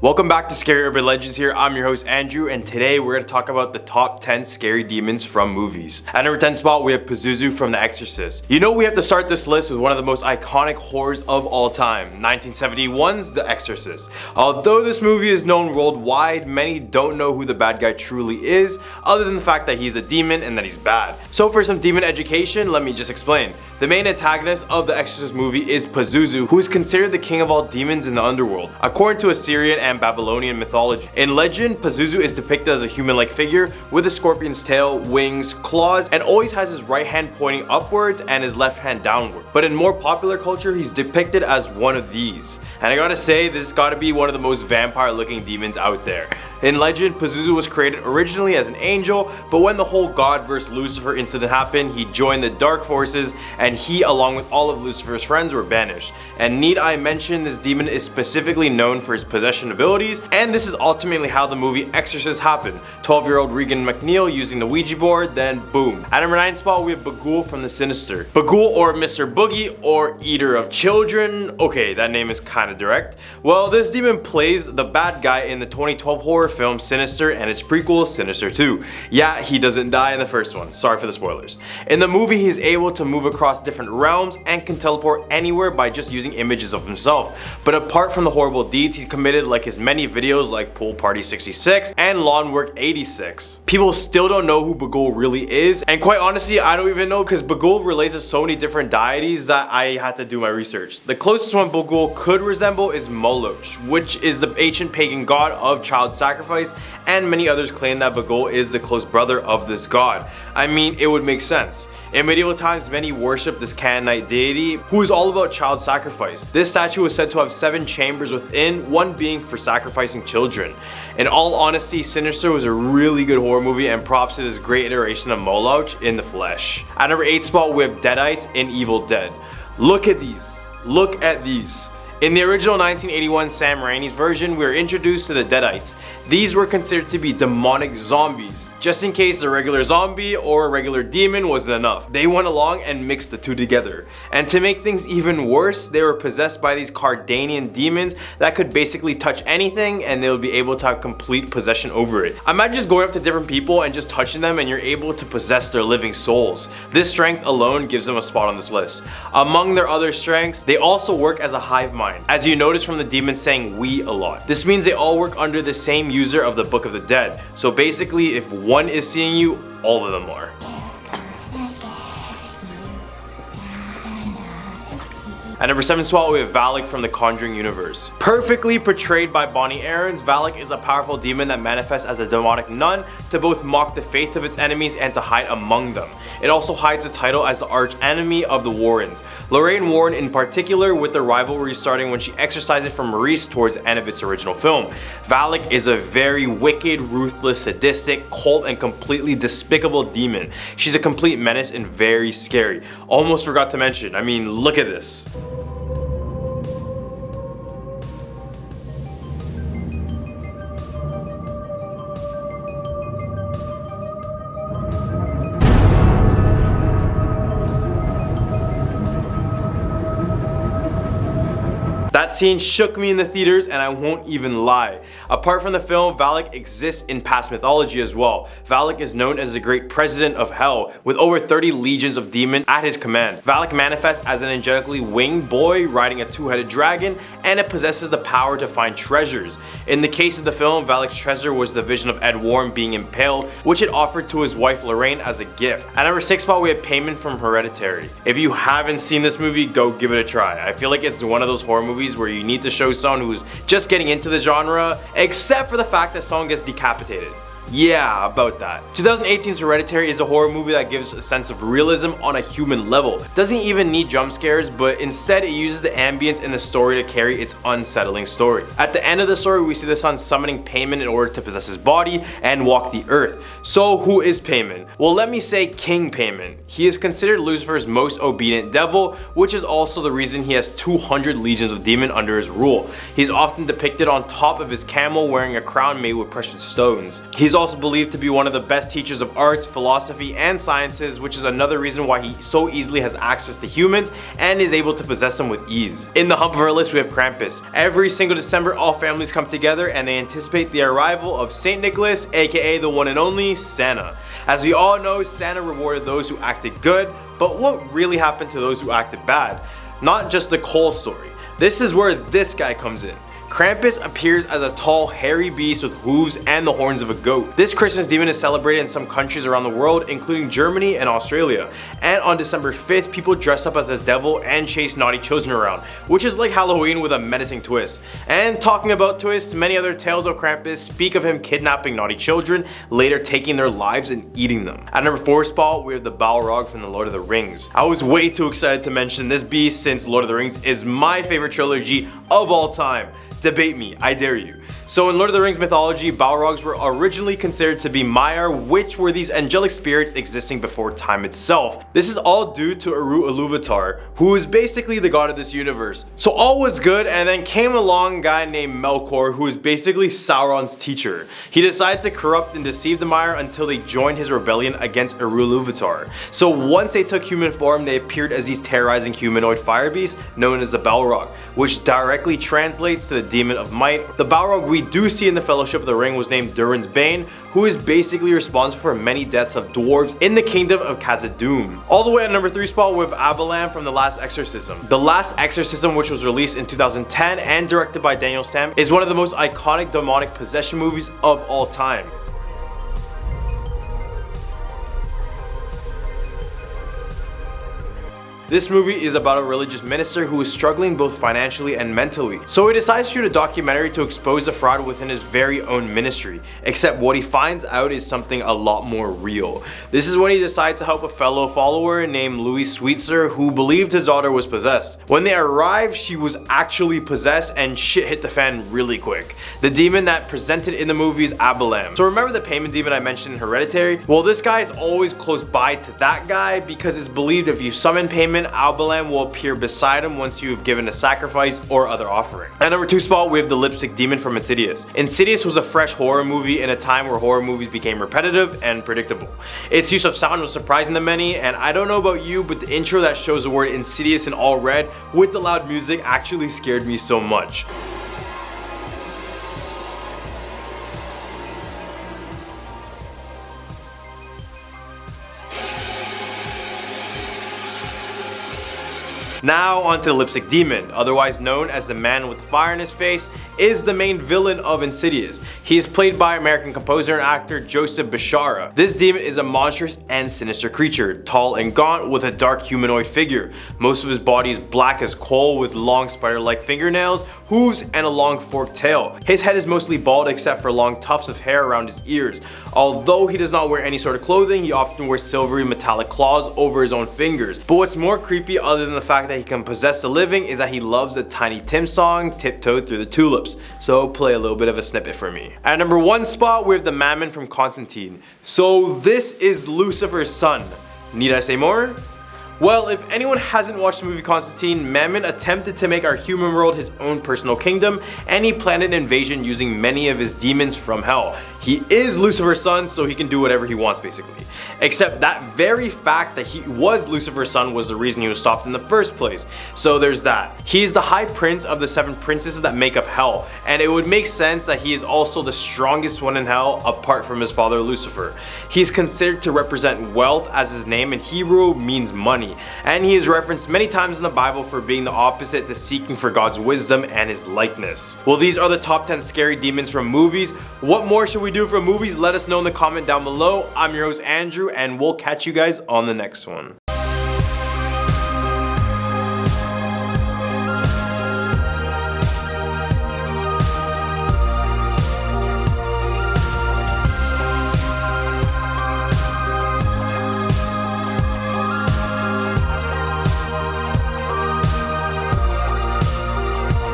Welcome back to Scary Urban Legends here. I'm your host Andrew, and today we're going to talk about the top 10 scary demons from movies. At number 10 spot, we have Pazuzu from The Exorcist. You know we have to start this list with one of the most iconic horrors of all time, 1971's The Exorcist. Although this movie is known worldwide, many don't know who the bad guy truly is, other than the fact that he's a demon and that he's bad. So for some demon education, let me just explain. The main antagonist of the Exorcist movie is Pazuzu, who is considered the king of all demons in the underworld, according to Assyrian and Babylonian mythology. In legend, Pazuzu is depicted as a human-like figure with a scorpion's tail, wings, claws, and always has his right hand pointing upwards and his left hand downward. But in more popular culture, he's depicted as one of these. And I gotta say, this gotta be one of the most vampire-looking demons out there. In legend, Pazuzu was created originally as an angel, but when the whole God vs. Lucifer incident happened, he joined the dark forces, and he, along with all of Lucifer's friends, were banished. And need I mention, this demon is specifically known for his possession abilities, and this is ultimately how the movie Exorcist happened. 12-year-old Regan McNeil using the Ouija board, then boom. At number 9 spot, we have Bagul from The Sinister. Bagul, or Mr. Boogie, or Eater of Children. Okay, that name is kinda direct. Well, this demon plays the bad guy in the 2012 horror film Sinister and its prequel Sinister 2. Yeah, he doesn't die in the first one. Sorry for the spoilers. In the movie, he's able to move across different realms and can teleport anywhere by just using images of himself. But apart from the horrible deeds he committed, like his many videos like Pool Party 66 and Lawn Work 86, people still don't know who Bagul really is, and quite honestly I don't even know, because Bagul relates to so many different deities that I had to do my research. The closest one Bagul could resemble is Moloch, which is the ancient pagan god of child sacrifice, and many others claim that Bagul is the close brother of this god. I mean, it would make sense. In medieval times, many worshipped this Canaanite deity who is all about child sacrifice. This statue was said to have 7 chambers within, one being for sacrificing children. In all honesty, Sinister was a really good horror movie, and props to this great iteration of Moloch in the flesh. At number 8 spot, we have Deadite in Evil Dead. Look at these. Look at these. In the original 1981 Sam Raimi's version, we were introduced to the Deadites. These were considered to be demonic zombies, just in case a regular zombie or a regular demon wasn't enough. They went along and mixed the two together. And to make things even worse, they were possessed by these Cardanian demons that could basically touch anything, and they would be able to have complete possession over it. Imagine just going up to different people and just touching them, and you're able to possess their living souls. This strength alone gives them a spot on this list. Among their other strengths, they also work as a hive mind, as you notice from the demons saying "we" a lot. This means they all work under the same user of the Book of the Dead. So basically, if one is seeing you, all of them are. At number 7 spot, we have Valk from the Conjuring universe. Perfectly portrayed by Bonnie Aarons, Valk is a powerful demon that manifests as a demonic nun to both mock the faith of its enemies and to hide among them. It also hides its title as the arch enemy of the Warrens. Lorraine Warren in particular, with the rivalry starting when she exorcised from Maurice towards the end of its original film. Valk is a very wicked, ruthless, sadistic, cold, and completely despicable demon. She's a complete menace and very scary. Almost forgot to mention, I mean, look at this. That scene shook me in the theaters, and I won't even lie. Apart from the film, Valk exists in past mythology as well. Valk is known as the great president of hell, with over 30 legions of demons at his command. Valk manifests as an angelically winged boy riding a 2-headed dragon, and it possesses the power to find treasures. In the case of the film, Valk's treasure was the vision of Ed Warren being impaled, which it offered to his wife Lorraine as a gift. At number 6 spot, we have Payment from Hereditary. If you haven't seen this movie, go give it a try. I feel like it's one of those horror movies where you need to show someone who's just getting into the genre, except for the fact that someone gets decapitated. Yeah, about that. 2018's Hereditary is a horror movie that gives a sense of realism on a human level. Doesn't even need jump scares, but instead it uses the ambience in the story to carry its unsettling story. At the end of the story, we see the son summoning Payment in order to possess his body and walk the earth. So who is Payment? Well, let me say King Payment. He is considered Lucifer's most obedient devil, which is also the reason he has 200 legions of demons under his rule. He's often depicted on top of his camel wearing a crown made with precious stones. He's also believed to be one of the best teachers of arts, philosophy, and sciences, which is another reason why he so easily has access to humans and is able to possess them with ease. In the hump of our list, we have Krampus. Every single December, all families come together and they anticipate the arrival of Saint Nicholas, aka the one and only Santa. As we all know, Santa rewarded those who acted good, but what really happened to those who acted bad? Not just the Cole story. This is where this guy comes in. Krampus appears as a tall, hairy beast with hooves and the horns of a goat. This Christmas demon is celebrated in some countries around the world, including Germany and Australia. And on December 5th, people dress up as this devil and chase naughty children around, which is like Halloween with a menacing twist. And talking about twists, many other tales of Krampus speak of him kidnapping naughty children, later taking their lives and eating them. At number 4 spot, we have the Balrog from the Lord of the Rings. I was way too excited to mention this beast since Lord of the Rings is my favorite trilogy of all time. Debate me, I dare you. So in Lord of the Rings mythology, Balrogs were originally considered to be Maiar, which were these angelic spirits existing before time itself. This is all due to Eru Ilúvatar, who is basically the god of this universe. So all was good, and then came along a guy named Melkor, who is basically Sauron's teacher. He decided to corrupt and deceive the Maiar until they joined his rebellion against Eru Ilúvatar. So once they took human form, they appeared as these terrorizing humanoid fire beasts known as the Balrog, which directly translates to the demon of might. The Balrog we do see in the Fellowship of the Ring was named Durin's Bane, who is basically responsible for many deaths of dwarves in the kingdom of Khazad-dûm. All the way at number 3 spot with Abalam from The Last Exorcism. The Last Exorcism, which was released in 2010 and directed by Daniel Sam, is one of the most iconic demonic possession movies of all time. This movie is about a religious minister who is struggling both financially and mentally. So he decides to shoot a documentary to expose the fraud within his very own ministry. Except what he finds out is something a lot more real. This is when he decides to help a fellow follower named Louis Sweetser who believed his daughter was possessed. When they arrived, she was actually possessed and shit hit the fan really quick. The demon that presented in the movie is Abalam. So remember the payment demon I mentioned in Hereditary? Well, this guy is always close by to that guy because it's believed if you summon payment, Abalam will appear beside him once you have given a sacrifice or other offering. At number 2 spot, we have the lipstick demon from Insidious. Insidious was a fresh horror movie in a time where horror movies became repetitive and predictable. Its use of sound was surprising to many, and I don't know about you, but the intro that shows the word Insidious in all red with the loud music actually scared me so much. Now onto the lipstick demon, otherwise known as the man with fire in his face, is the main villain of Insidious. He is played by American composer and actor Joseph Bishara. This demon is a monstrous and sinister creature, tall and gaunt with a dark humanoid figure. Most of his body is black as coal with long spider-like fingernails, hooves, and a long forked tail. His head is mostly bald except for long tufts of hair around his ears. Although he does not wear any sort of clothing, he often wears silvery metallic claws over his own fingers. But what's more creepy, other than the fact that he can possess the living, is that he loves the Tiny Tim song Tiptoed Through the Tulips. So play a little bit of a snippet for me. At number 1 spot, we have the Mammon from Constantine. So this is Lucifer's son. Need I say more? Well, if anyone hasn't watched the movie Constantine, Mammon attempted to make our human world his own personal kingdom, and he planned an invasion using many of his demons from hell. He is Lucifer's son, so he can do whatever he wants basically. Except that very fact that he was Lucifer's son was the reason he was stopped in the first place. So there's that. He is the high prince of the 7 princesses that make up hell, and it would make sense that he is also the strongest one in hell apart from his father Lucifer. He is considered to represent wealth, as his name in Hebrew means money, and he is referenced many times in the Bible for being the opposite to seeking for God's wisdom and his likeness. Well, these are the top 10 scary demons from movies. What more should we do from movies? Let us know in the comment down below. I'm your host Andrew, and we'll catch you guys on the next one.